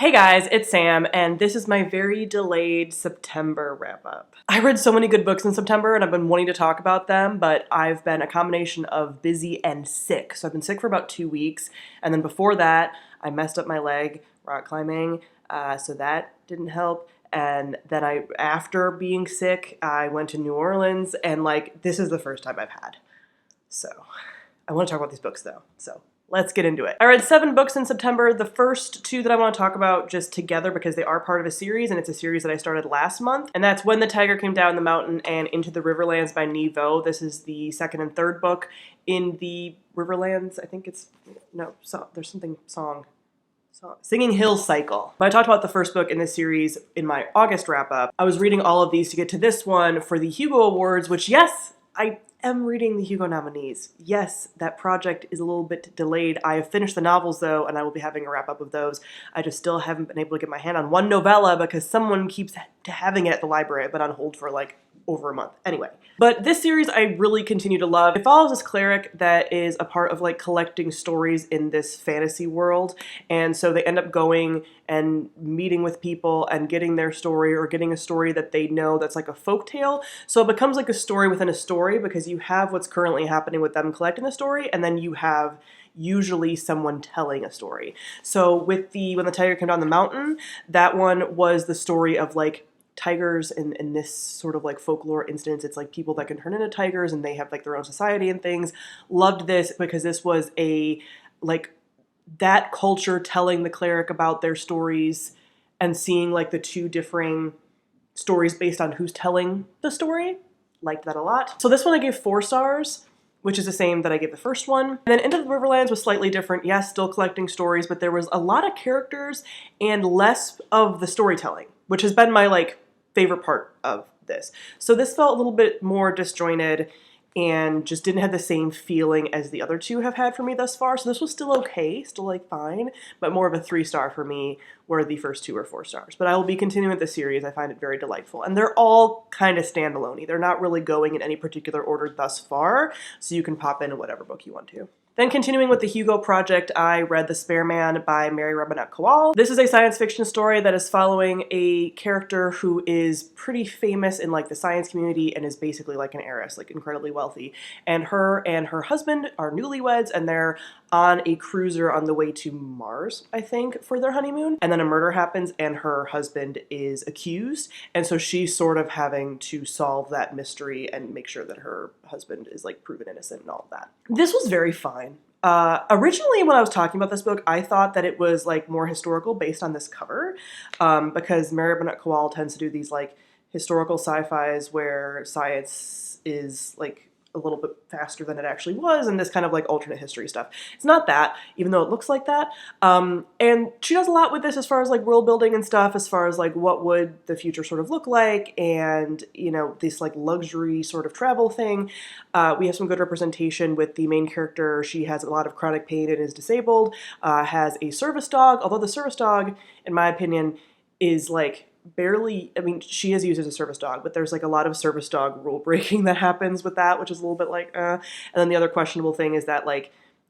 Hey guys, it's Sam, and this is my very delayed September wrap-up. I read so many good books in September, and I've been wanting to talk about them, but I've been a combination of busy and sick. So I've been sick for about 2 weeks, and then before that, I messed up my leg rock climbing, so that didn't help. And then after being sick, I went to New Orleans, and this is the first time I've had. So I want to talk about these books though, so let's get into it. I read 7 books in September. The first 2 that I want to talk about just together because they are part of a series, and it's a series that I started last month. And that's When the Tiger Came Down the Mountain and Into the Riverlands by Nevo. This is the second and third book in the Riverlands. I think it's, no, there's something, Singing Hill cycle. But I talked about the first book in this series in my August wrap-up. I was reading all of these to get to this one for the Hugo Awards, which yes, I am reading the Hugo nominees. Yes, that project is a little bit delayed. I have finished the novels though, and I will be having a wrap up of those. I just still haven't been able to get my hand on one novella because someone keeps having it at the library. I've been on hold for over a month. Anyway, but this series I really continue to love. It follows this cleric that is a part of collecting stories in this fantasy world, and so they end up going and meeting with people and getting their story or getting a story that they know that's like a folk tale. So it becomes like a story within a story because you have what's currently happening with them collecting the story, and then you have usually someone telling a story. So with When the Tiger Came Down the Mountain, that one was the story of tigers in this sort of folklore instance. It's people that can turn into tigers and they have their own society and things. Loved this because this was that culture telling the cleric about their stories and seeing the 2 differing stories based on who's telling the story. Liked that a lot. So this one I gave 4 stars, which is the same that I gave the first one. And then Into the Riverlands was slightly different. Yes, still collecting stories, but there was a lot of characters and less of the storytelling, which has been my favorite part of this. So this felt a little bit more disjointed and just didn't have the same feeling as the other 2 have had for me thus far. So this was still okay, still fine, but more of a 3-star for me, where the first 2 are 4 stars. But I will be continuing with the series. I find it very delightful. And they're all kind of standalone-y. They're not really going in any particular order thus far, so you can pop in whatever book you want to. Then continuing with the Hugo project, I read The Spare Man by Mary Robinette Kowal. This is a science fiction story that is following a character who is pretty famous in the science community and is basically an heiress, incredibly wealthy. And her husband are newlyweds, and they're on a cruiser on the way to Mars, I think, for their honeymoon. And then a murder happens and her husband is accused. And so she's sort of having to solve that mystery and make sure that her husband is proven innocent and all of that. This was very fine. Originally when I was talking about this book, I thought that it was more historical based on this cover, because Mary Robinette Kowal tends to do these historical sci-fis where science is a little bit faster than it actually was, and this kind of alternate history stuff. It's not that, even though it looks like that. And she does a lot with this as far as world building and stuff, as far as what would the future sort of look like, and this luxury sort of travel thing. We have some good representation with the main character. She has a lot of chronic pain and is disabled, has a service dog, although the service dog, in my opinion, is barely, I mean, she is used as a service dog, but there's a lot of service dog rule breaking that happens with that, which is a little bit And then the other questionable thing is that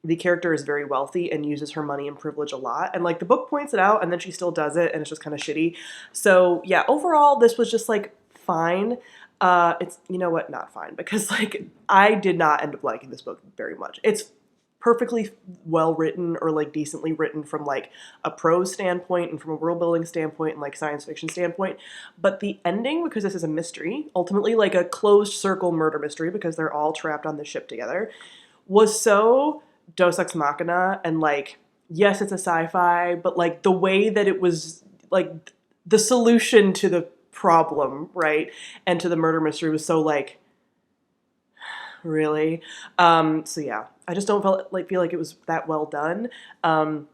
the character is very wealthy and uses her money and privilege a lot, and the book points it out, and then she still does it, and it's just kind of shitty. So yeah, overall this was just fine. It's, you know what, not fine, because I did not end up liking this book very much. It's perfectly well written, or decently written from a prose standpoint and from a world building standpoint and science fiction standpoint. But the ending, because this is a mystery, ultimately a closed circle murder mystery because they're all trapped on the ship together, was so Deus Ex Machina. And yes, it's a sci-fi, but the way that it was the solution to the problem, right, and to the murder mystery was so really. So yeah, I just don't feel like it was that well done, and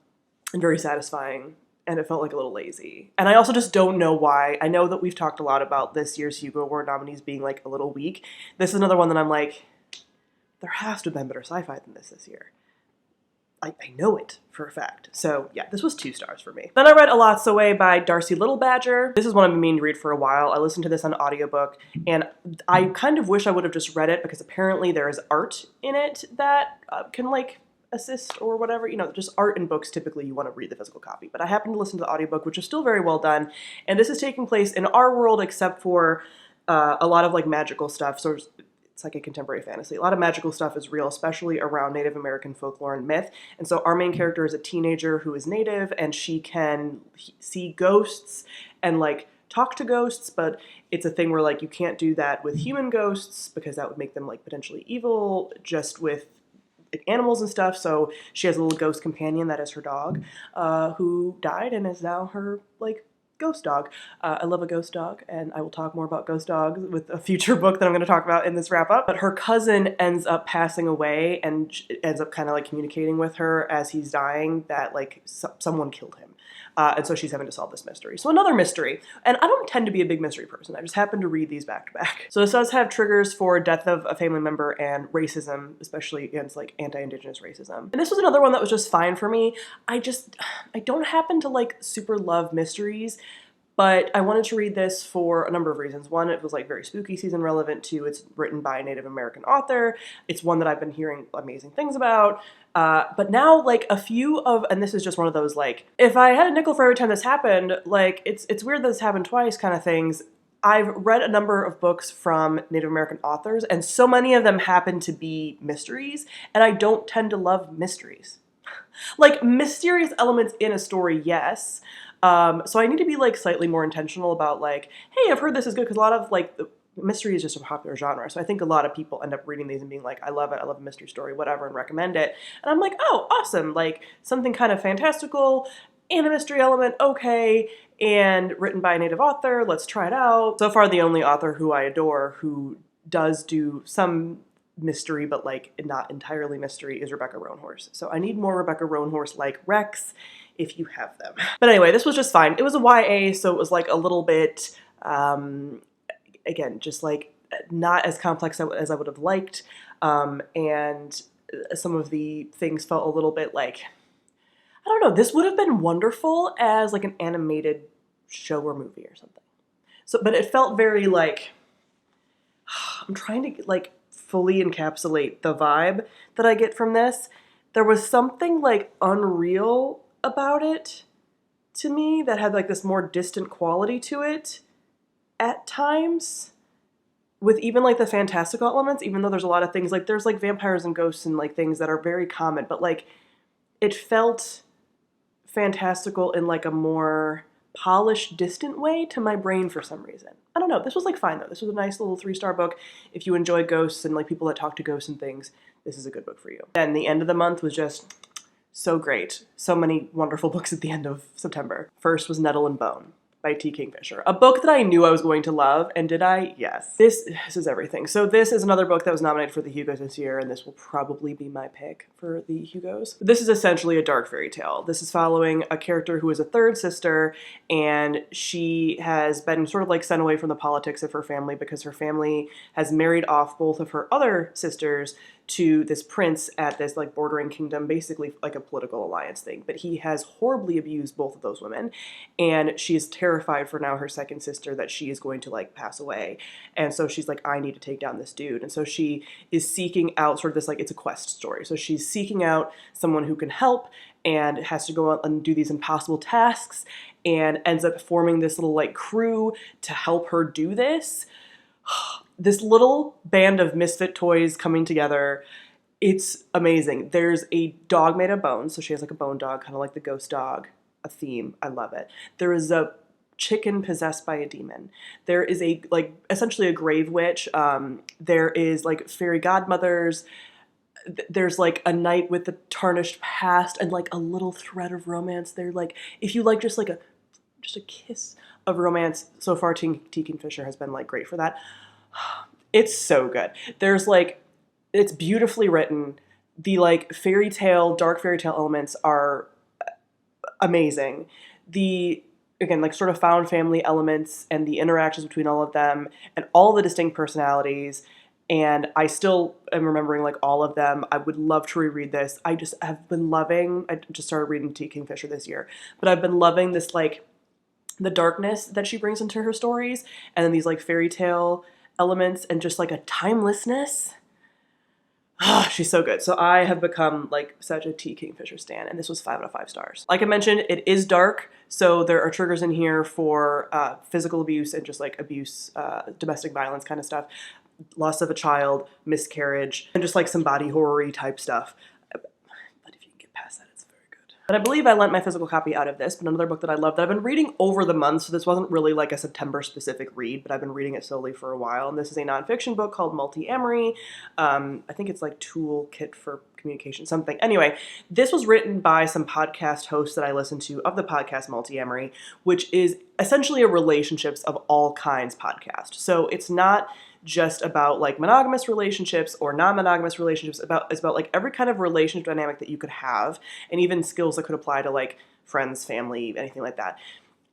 very satisfying, and it felt a little lazy. And I also just don't know why. I know that we've talked a lot about this year's Hugo Award nominees being a little weak. This is another one that I'm there has to have been better sci-fi than this year. I know it for a fact. So yeah, this was 2 stars for me. Then I read A Lot's Away by Darcy Little Badger. This is one I've been meaning to read for a while. I listened to this on audiobook, and I kind of wish I would have just read it because apparently there is art in it that can assist or whatever, you know, just art and books, typically you want to read the physical copy. But I happened to listen to the audiobook, which is still very well done. And this is taking place in our world, except for a lot of like magical stuff. So it's like a contemporary fantasy. A lot of magical stuff is real, especially around Native American folklore and myth. And so our main character is a teenager who is Native, and she can see ghosts and like talk to ghosts, but it's a thing where like you can't do that with human ghosts because that would make them like potentially evil, just with like, animals and stuff. So she has a little ghost companion that is her dog, who died and is now her like ghost dog. I love a ghost dog, and I will talk more about ghost dogs with a future book that I'm going to talk about in this wrap up. But her cousin ends up passing away and ends up kind of like communicating with her as he's dying that like someone killed him. And so she's having to solve this mystery. So another mystery. And I don't tend to be a big mystery person. I just happen to read these back to back. So this does have triggers for death of a family member and racism, especially against like anti-Indigenous racism. And this was another one that was just fine for me. I don't happen to like super love mysteries, but I wanted to read this for a number of reasons. One, it was like very spooky season relevant. Two, it's written by a Native American author. It's one that I've been hearing amazing things about. But now, like, a few of, and this is just one of those, like, if I had a nickel for every time this happened, like, it's weird that this happened twice kind of things. I've read a number of books from Native American authors, and so many of them happen to be mysteries, and I don't tend to love mysteries. Like, mysterious elements in a story, yes. So I need to be, like, slightly more intentional about, like, hey, I've heard this is good, because a lot of, like, mystery is just a popular genre. So I think a lot of people end up reading these and being like, I love it, I love a mystery story, whatever, and recommend it. And I'm like, oh, awesome. Like something kind of fantastical and a mystery element, okay, and written by a Native author, let's try it out. So far, the only author who I adore who does do some mystery, but like not entirely mystery, is Rebecca Roanhorse. So I need more Rebecca Roanhorse like Rex if you have them. But anyway, this was just fine. It was a YA, so it was like a little bit, again, just like not as complex as I would have liked. And some of the things felt a little bit like, I don't know, this would have been wonderful as like an animated show or movie or something. So, but it felt very like, I'm trying to like fully encapsulate the vibe that I get from this. There was something like unreal about it to me that had like this more distant quality to it at times, with even like the fantastical elements, even though there's a lot of things like there's like vampires and ghosts and like things that are very common, but like it felt fantastical in like a more polished, distant way to my brain for some reason. I don't know. This was like fine though. This was a nice little 3-star book. If you enjoy ghosts and like people that talk to ghosts and things, this is a good book for you. And the end of the month was just so great. So many wonderful books at the end of September. First was Nettle and Bone by T. Kingfisher. A book that I knew I was going to love, and did I? Yes. This is everything. So this is another book that was nominated for the Hugos this year, and this will probably be my pick for the Hugos. This is essentially a dark fairy tale. This is following a character who is a third sister, and she has been sort of like sent away from the politics of her family because her family has married off both of her other sisters to this prince at this like bordering kingdom, basically like a political alliance thing. But he has horribly abused both of those women, and she is terrified for now her second sister that she is going to like pass away. And so she's like, I need to take down this dude. And so she is seeking out sort of this like, it's a quest story. So she's seeking out someone who can help and has to go out and do these impossible tasks and ends up forming this little like crew to help her do this. This little band of misfit toys coming together, it's amazing. There's a dog made of bones, so she has like a bone dog, kind of like the ghost dog, a theme. I love it. There is a chicken possessed by a demon. There is a like essentially a grave witch. There is like fairy godmothers. There's like a knight with a tarnished past and like a little thread of romance. They're like, if you like just a kiss of romance, so far T. Kingfisher has been like great for that. It's so good. There's like, it's beautifully written. The like fairy tale, dark fairy tale elements are amazing. The, again, like sort of found family elements and the interactions between all of them and all the distinct personalities. And I still am remembering like all of them. I would love to reread this. I just have been loving, I just started reading T. Kingfisher this year, but I've been loving this like the darkness that she brings into her stories, and then these like fairy tale elements and just like a timelessness. She's so good. So I have become like such a T. Kingfisher stan, and this was 5 out of 5 stars. Like I mentioned, it is dark, so there are triggers in here for physical abuse and just like abuse, domestic violence kind of stuff, loss of a child, miscarriage, and just like some body horror-y type stuff. But if you can get past that, it's very good. But I believe I lent my physical copy out of this, but another book that I love that I've been reading over the months, so this wasn't really like a September specific read, but I've been reading it slowly for a while, and this is a nonfiction book called Multiamory. I think it's like Toolkit for Communication, something. Anyway, this was written by some podcast hosts that I listen to of the podcast Multiamory, which is essentially a relationships of all kinds podcast. So it's not just about like monogamous relationships or non-monogamous relationships. It's about like every kind of relationship dynamic that you could have, and even skills that could apply to like friends, family, anything like that.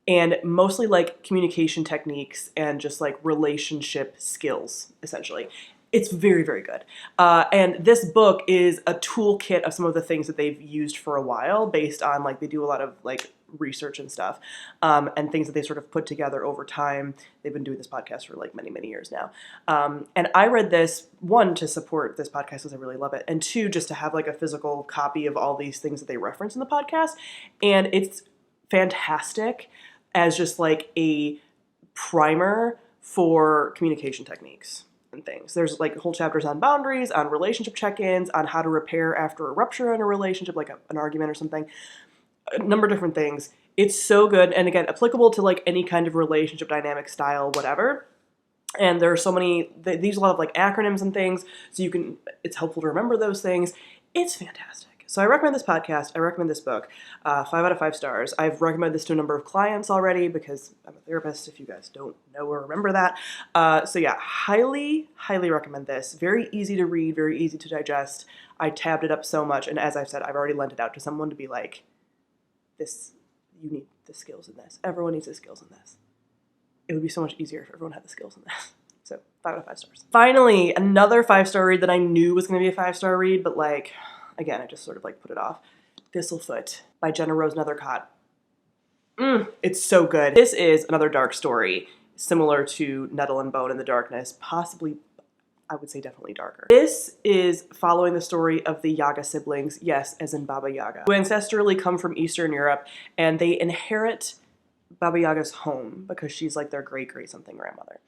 And mostly like communication techniques and just like relationship skills, essentially. It's very, very good. And this book is a toolkit of some of the things that they've used for a while based on like, they do a lot of like research and stuff, and things that they sort of put together over time. They've been doing this podcast for like many, many years now. And I read this, one, to support this podcast because I really love it, and two, just to have like a physical copy of all these things that they reference in the podcast. And it's fantastic as just like a primer for communication techniques and things. There's like whole chapters on boundaries, on relationship check-ins, on how to repair after a rupture in a relationship, like an argument or something. A number of different things. It's so good, and again, applicable to like any kind of relationship dynamic, style, whatever. And there are so many, they use a lot of like acronyms and things, so you can, it's helpful to remember those things. It's fantastic. So I recommend this podcast. I recommend this book. 5 out of 5 stars. I've recommended this to a number of clients already because I'm a therapist, if you guys don't know or remember that. So yeah, highly, highly recommend this. Very easy to read, very easy to digest. I tabbed it up so much, and as I've said, I've already lent it out to someone to be like, this, you need the skills in this. Everyone needs the skills in this. It would be so much easier if everyone had the skills in this. So 5 out of 5 stars. Finally, another 5-star read that I knew was going to be a 5-star read, but like, again, I just sort of like put it off. Thistle Foot by Jenna Rose Nethercott. It's so good. This is another dark story, similar to Nettle and Bone in the darkness, possibly, I would say definitely darker. This is following the story of the Yaga siblings, yes, as in Baba Yaga, who ancestrally come from Eastern Europe, and they inherit Baba Yaga's home because she's like their great-great-something grandmother.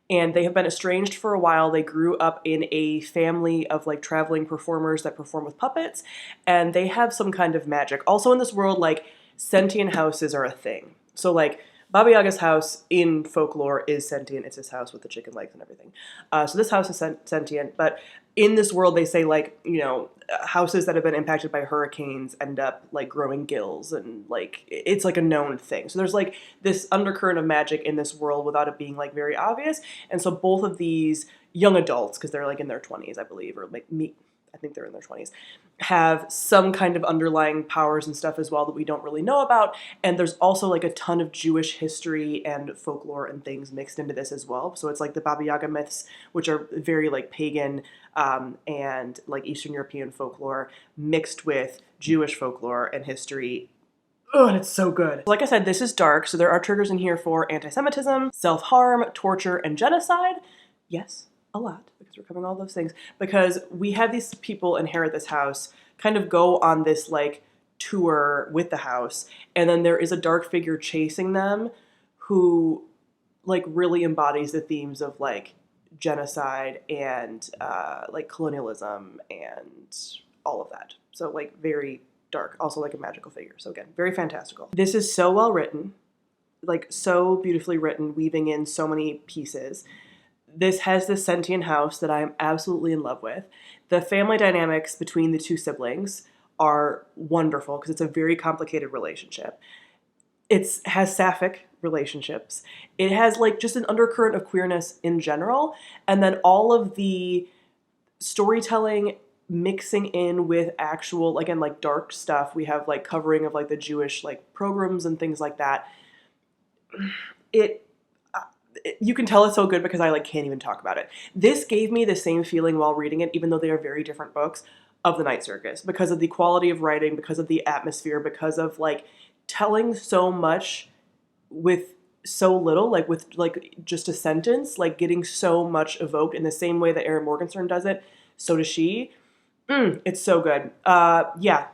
And they have been estranged for a while. They grew up in a family of like traveling performers that perform with puppets, and they have some kind of magic. Also in this world, like sentient houses are a thing. So like Baba Yaga's house in folklore is sentient. It's his house with the chicken legs and everything. So this house is sentient, but in this world they say like, you know, houses that have been impacted by hurricanes end up like growing gills, and like it's like a known thing. So there's like this undercurrent of magic in this world without it being like very obvious. And so both of these young adults, because they're like in their 20s, I believe, or like me, I think they're in their 20s, have some kind of underlying powers and stuff as well that we don't really know about. And there's also like a ton of Jewish history and folklore and things mixed into this as well. So it's like the Baba Yaga myths, which are very like pagan and like Eastern European folklore mixed with Jewish folklore and history. Oh, and it's so good. Like I said, this is dark, so there are triggers in here for anti-Semitism, self-harm, torture, and genocide. Yes, a lot, because we're covering all those things. Because we have these people inherit this house, kind of go on this like tour with the house, and then there is a dark figure chasing them who like really embodies the themes of like genocide and like colonialism and all of that. So like very dark, also like a magical figure. So again, very fantastical. This is so well written, like so beautifully written, weaving in so many pieces. This has this sentient house that I am absolutely in love with. The family dynamics between the two siblings are wonderful because it's a very complicated relationship. It has sapphic relationships. It has like just an undercurrent of queerness in general. And then all of the storytelling mixing in with actual, again, like dark stuff. We have like covering of like the Jewish like pogroms and things like that. You can tell it's so good because I like can't even talk about it. This gave me the same feeling while reading it, even though they are very different books, of The Night Circus, because of the quality of writing, because of the atmosphere, because of like telling so much with so little, like with like just a sentence, like getting so much evoked in the same way that Erin Morgenstern does it. So does she. It's so good. Yeah,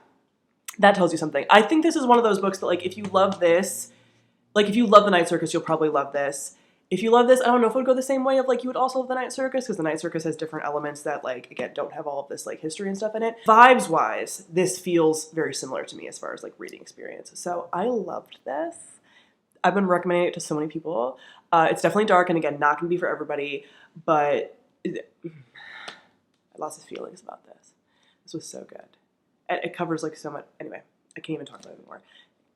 that tells you something. I think this is one of those books that, like, if you love this, like, if you love The Night Circus, you'll probably love this. If you love this, I don't know if it would go the same way of, like, you would also love The Night Circus, because The Night Circus has different elements that, like, again, don't have all of this, like, history and stuff in it. Vibes-wise, this feels very similar to me as far as, like, reading experience. So I loved this. I've been recommending it to so many people. It's definitely dark, and again, not going to be for everybody, but I lost his feelings about this. This was so good. And it covers, like, so much. Anyway, I can't even talk about it anymore.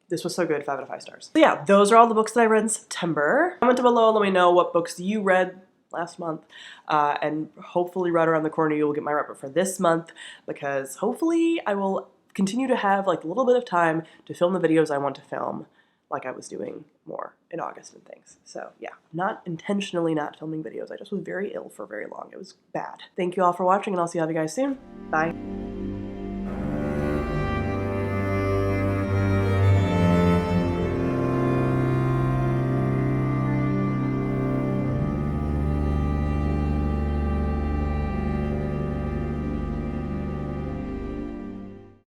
This was so good, 5 out of 5 stars. So yeah, those are all the books that I read in September. Comment down below, let me know what books you read last month. And hopefully right around the corner you will get my wrap up for this month, because hopefully I will continue to have, like, a little bit of time to film the videos I want to film, like I was doing more in August and things. So yeah, not intentionally not filming videos. I just was very ill for very long. It was bad. Thank you all for watching, and I'll see you guys soon. Bye.